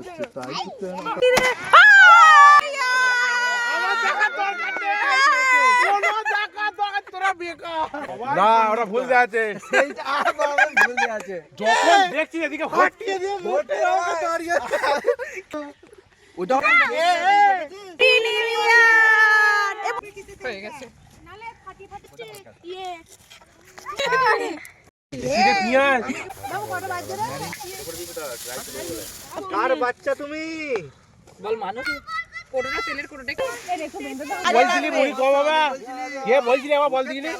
করছে তাই করতে না ওরা ভুল আছে যখন দেখছি এদিকে কার বাচ্চা তুমি বল মানুষ কোটোটা তেলের কোটোটা বলছিলি মুড়ি কম হবে কে বলছিলি আমার বল দিলি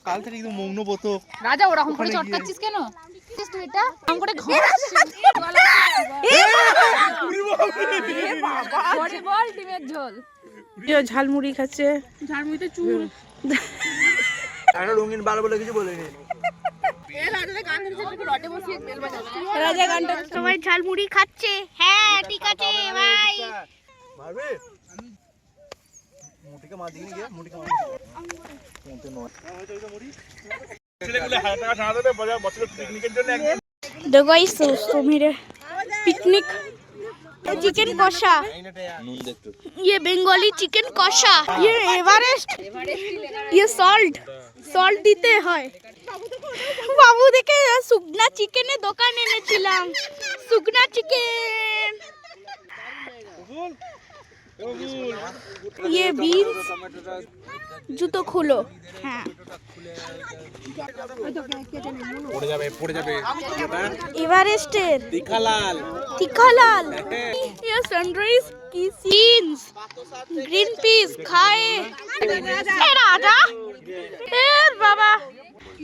কাল থেকে একদম মগ্নবত রাজা ওরকম করে চটকাচ্ছিস কেন তুই এটা আম করে ঘষছিস বল বল ডিমের ঝোল ঝালমুড়ি খাচ্ছে ঝালমুড়িতে চুল একটা রঙিন বার বলে কিছু বলেনি রাজা গানটা সবাই ঝালমুড়ি খাচ্ছে হ্যাঁ ঠিক আছে ভাই মারবে মুটিকে মার দিনি গিয়ে মুটিকে মার মুতে নয় ছেলেগুলো 1000 টাকা ছাড়া দেবে বছরের পিকনিকের জন্য একদিন देखो गाइस दोस्तों मेरे पिकनिक चिकन कौशा ये बंगाली चिकन कौशा ये एवरेस्ट ये सॉल्ट सॉल्ट দিতে হয় বাবু দেখে শুকনা চিকেনের দোকান এনেছিলাম শুকনা চিকেন ये बीन्स জুতো খুলো হ্যাঁ পড়ে যাবে এভারেস্টের তিখালাল ये सनराइज की सीन्स ग्रीन पीस खाए ए राजा ए बाबा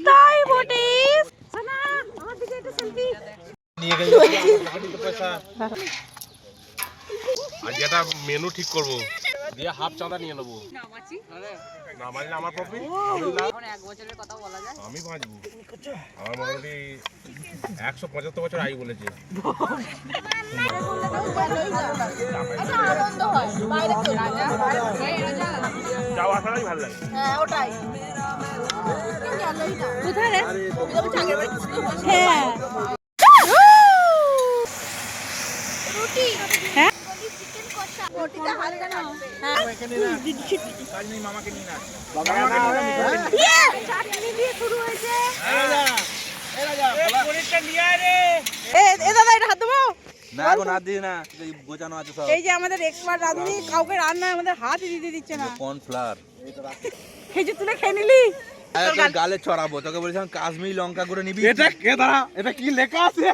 তাই বটিস সোনা আমার দিকে একটা সেলফি নিয়ে গেল পয়সা আজ এটা মেনু ঠিক করব দিয়ে হাফ চাঁদা নিয়ে নেব না মানলে আমার প্রফিট এখন এক বছরের কথা বলা যায় আমি বাঁচবো আমার মোটামুটি 175 বছর আয়ু বলেছে আনন্দ হয় বাইরে তো রাজা যাওয়া আসাটাই ভালো লাগে হ্যাঁ ওটাই কোথায় রে হ্যাঁ রুটি হ্যাঁ চিকেন কষা রুটিটা হালকা না কাজ নেই মামাকে নিয়ে না চাটনি দিয়ে শুরু হয়েছে এ দাদা এটা হাত দেবো না এখন হাত দিই না বোঝানো আছে সব এই যে আমাদের এক্সপার্ট রাঁধুনি কাউকে রান্না আমাদের হাতই দিতে দিচ্ছে না কর্নফ্লাওয়ার এই যে তুলে খেয়ে নিলি গালে ছড়াবো তোকে বলেছিলাম কাশ্মীরি লঙ্কা করে নিবি এটা কে দাঁড়া এটা কি লেখা আছে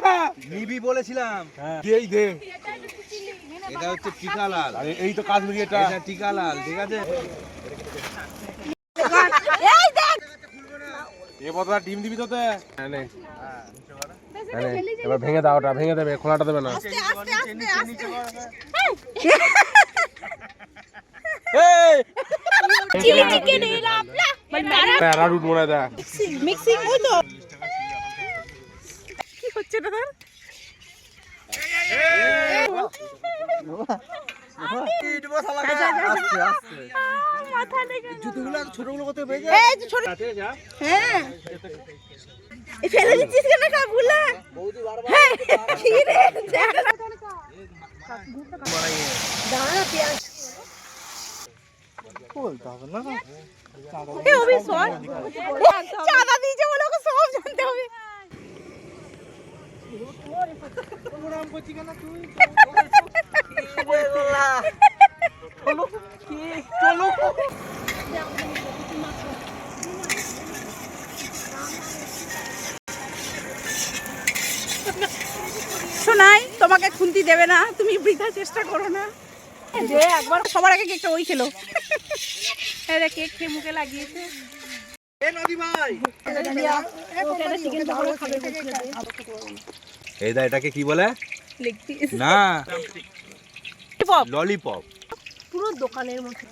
নিবি বলেছিলাম এই দে এটা হচ্ছে টিকালাল আরে এই তো কাশ্মীরি এটা এটা টিকালাল ঠিক আছে এই দেখ এ বদলা ডিম দিবি তো নে এবার ভেঙে দাও ওটা ভেঙে দেবে খোলাটা দেবে না আস্তে আস্তে আস্তে চিলি চিকেন এলাম না প্যারা রুট মনে দা মিক্সিং ওই তো কি হচ্ছে দাদা মাথা লেগে জুতোগুলো ছোটগুলো কত বেজে এই যে ছোট হ্যাঁ এই ফেলে দিচ্ছিস কেন কাকুলা হ্যাঁ কি রে দাঁড়া পেঁয়াজ বলতে হবে না এ ওবি সর চাঁদা দিয়েছে বলে ওকে সব জানতে হবে শোনাই তোমাকে খুন্তি দেবে না তুমি বৃথা চেষ্টা করো না যে একবার সবার আগে কেকটা ওই খেলো এই কেক খেয়ে মুখে লাগিয়েছে এই দা এটাকে কি বলে না ললিপপ পুরো দোকানের মতো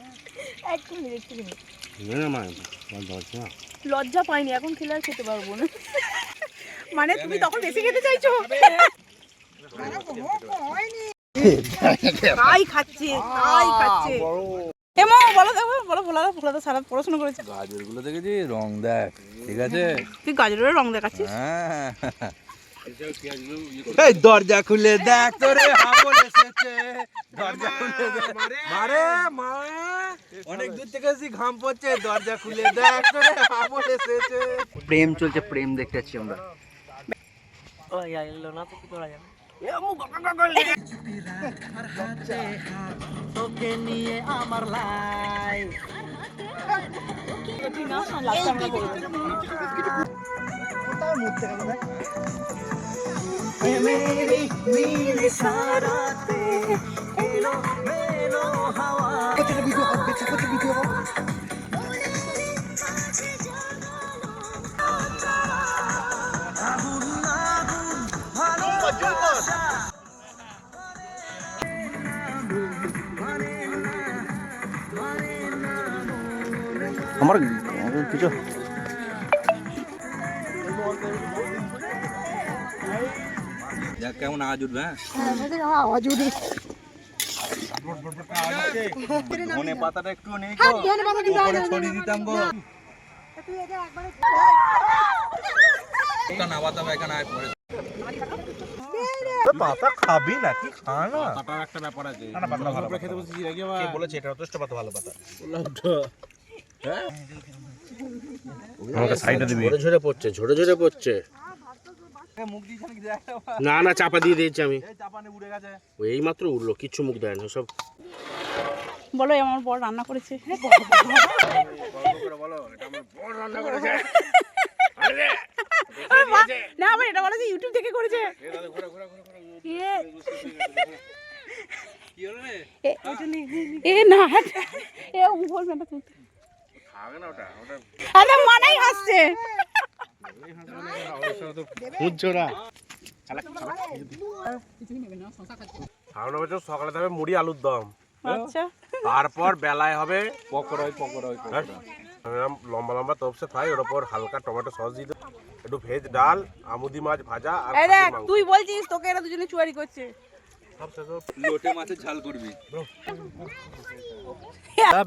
লজ্জা পাইনি এখন খেলে আর খেতে পারবো না মানে তুমি তখন বেশি খেতে চাইছো তাই খাচ্ছে এমা বলো দেখো বলো ভোলা তো সারা পড়াশোনা করেছে গাজরগুলো দেখেছি রং দেখ ঠিক আছে তুই গাজরের রং দেখাচ্ছিস হ্যাঁ এই দরজা খুলে দেখ তোরে হাবল এসেছে, দরজা খুলে দেখ মারে মা, অনেক দূর থেকে এসে ঘাম পড়ছে, দরজা খুলে দেখ তোরে হাবল এসেছে। প্রেম চলছে, প্রেম দেখতে যাচ্ছি আমরা। তোকে নিয়ে আমার লাইফ আমার কিছু দেখ কেমন আওয়াজ উঠবে। আওয়াজ উঠবে, ধনে পাতাটা একটু নেই গো, উপরে ছড়িয়ে দিতাম গো। না বাতাবে এখানে আয় পড়ে পাতা খাবি নাকি? খা না, পাতার একটা ব্যাপার আছে। না পাতা ভালো খেতে বসেছি নাকি আবার? কে বলেছে এটা যথেষ্ট পাতা ভালো পাতা? আমাকে সাইডে দিবি। ঝরে পড়ছে, ঝরে পড়ছে। মুখ দিয়েছে নাকি দেখ, না না চাপা দিয়ে দিয়েছি আমি। এই চাপানে উড়ে গেছে। ওই এই মাত্র উঠলো, কিচ্ছু মুখ দেয় না সব। বলো আমার বড় রান্না করেছে। বলো এটা আমার বড় রান্না করেছে। না আমার এটা বলা যে ইউটিউব থেকে করেছে। এ না এ বল না তুই খাবে না ওটা, ওটা আরে মানাই হাসছে। বুঝছো না? খাওয়ানো হচ্ছে সকালে হবে মুড়ি আলুর দম, আচ্ছা তারপর বেলায় হবে পকোড়া লম্বা লম্বা তপসে ফ্রাই, ওর উপর হালকা টমেটো সস দিয়ে দেবো, একটু ভেজ ডাল, আমুদি মাছ ভাজা আর এই দেখ খাসির মাংস। তুই বলছিস তোকে এরা দুজনে চুয়ারি করছে। সব শেষ হোক। লোটে মাছের ঝাল করবি।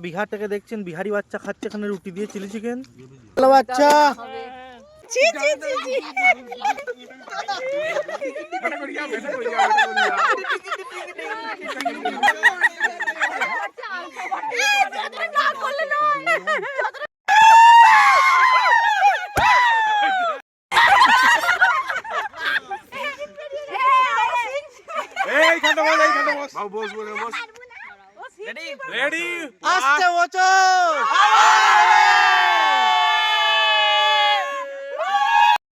বিহার থেকে দেখছেন বিহারি বাচ্চা খাচ্ছে এখানে রুটি দিয়ে চিলি চিকেন। বাচ্চা ছি ছি ছি ছি না করলে নয়। এইখানটা বস, বাবু বস, বস। রেডি আসতে বছর